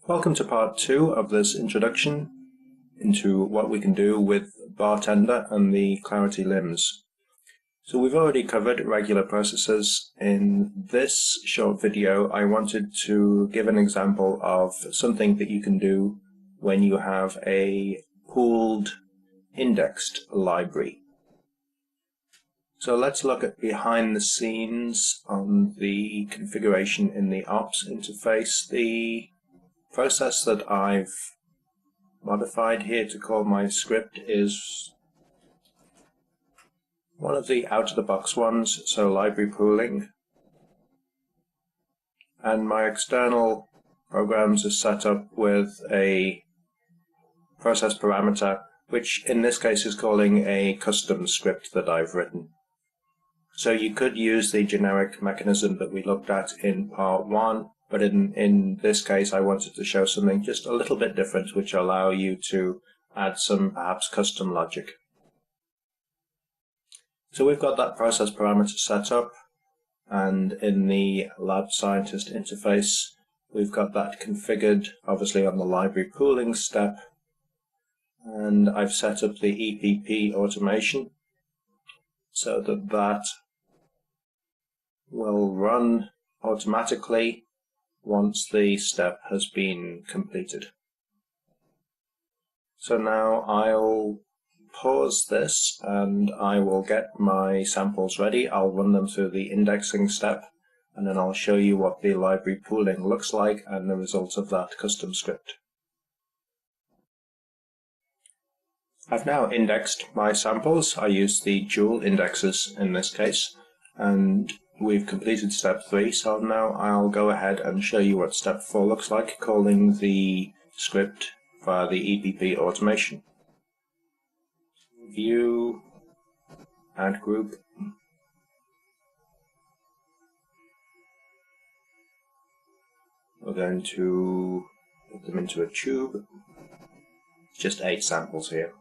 Welcome to part 2 of this introduction into what we can do with BarTender and the Clarity LIMS. So we've already covered regular processes. In this short video I wanted to give an example of something that you can do when you have a pooled indexed library. So let's look at behind the scenes on the configuration in the ops interface. The process that I've modified here to call my script is one of the out-of-the-box ones, so library pooling. And my external programs are set up with a process parameter, which in this case is calling a custom script that I've written. So you could use the generic mechanism that we looked at in part 1, but in this case I wanted to show something just a little bit different, which allow you to add some perhaps custom logic. So we've got that process parameter set up, and in the lab scientist interface we've got that configured obviously on the library pooling step, and I've set up the EPP automation so that that will run automatically once the step has been completed. So now I'll pause this and I will get my samples ready. I'll run them through the indexing step, and then I'll show you what the library pooling looks like and the result of that custom script. I've now indexed my samples. I used the dual indexes in this case, and we've completed step 3, so now I'll go ahead and show you what step 4 looks like, calling the script via the EPP automation. View, add group. We're going to put them into a tube. Just 8 samples here.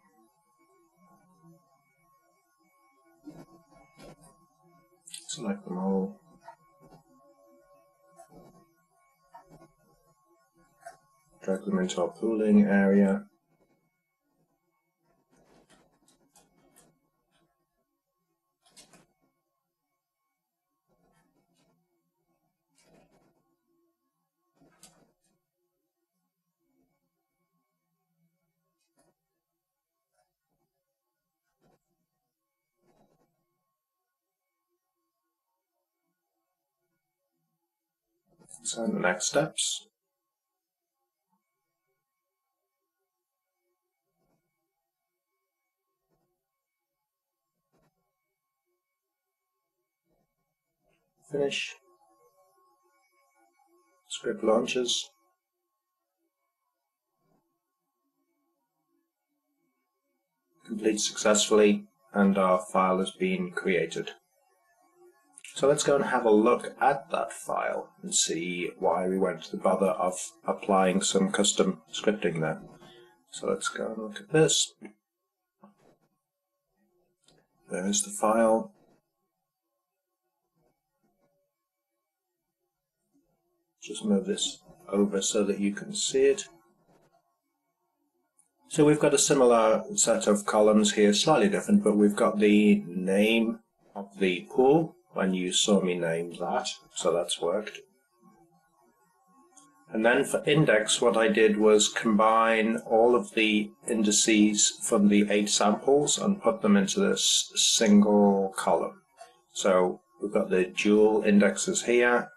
Select them all. Drag them into our pooling area. So the next steps. Finish. Script launches. Complete successfully, and our file has been created. So let's go and have a look at that file and see why we went to the bother of applying some custom scripting there. So let's go and look at this. There is the file. Just move this over so that you can see it. So we've got a similar set of columns here, slightly different, but we've got the name of the pool, when you saw me name that, so that's worked. And then for index, what I did was combine all of the indices from the 8 samples and put them into this single column. So we've got the dual indexes here,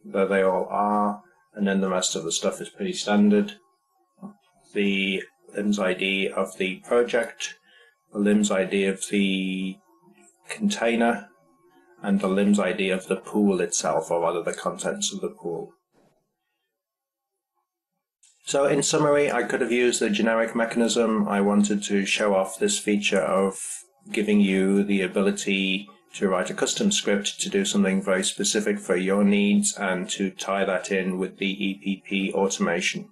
there they all are, and then the rest of the stuff is pretty standard. The LIMS ID of the project, the LIMS ID of the container, and the LIMS ID of the pool itself, or rather the contents of the pool. So in summary, I could have used the generic mechanism. I wanted to show off this feature of giving you the ability to write a custom script to do something very specific for your needs and to tie that in with the EPP automation.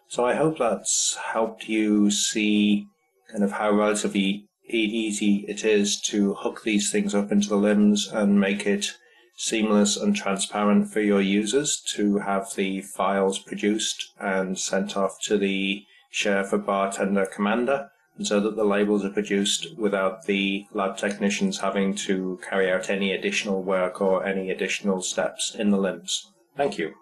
So I hope that's helped you see kind of how relatively easy it is to hook these things up into the LIMS and make it seamless and transparent for your users to have the files produced and sent off to the Share for BarTender commander, and so that the labels are produced without the lab technicians having to carry out any additional work or any additional steps in the LIMS. Thank you.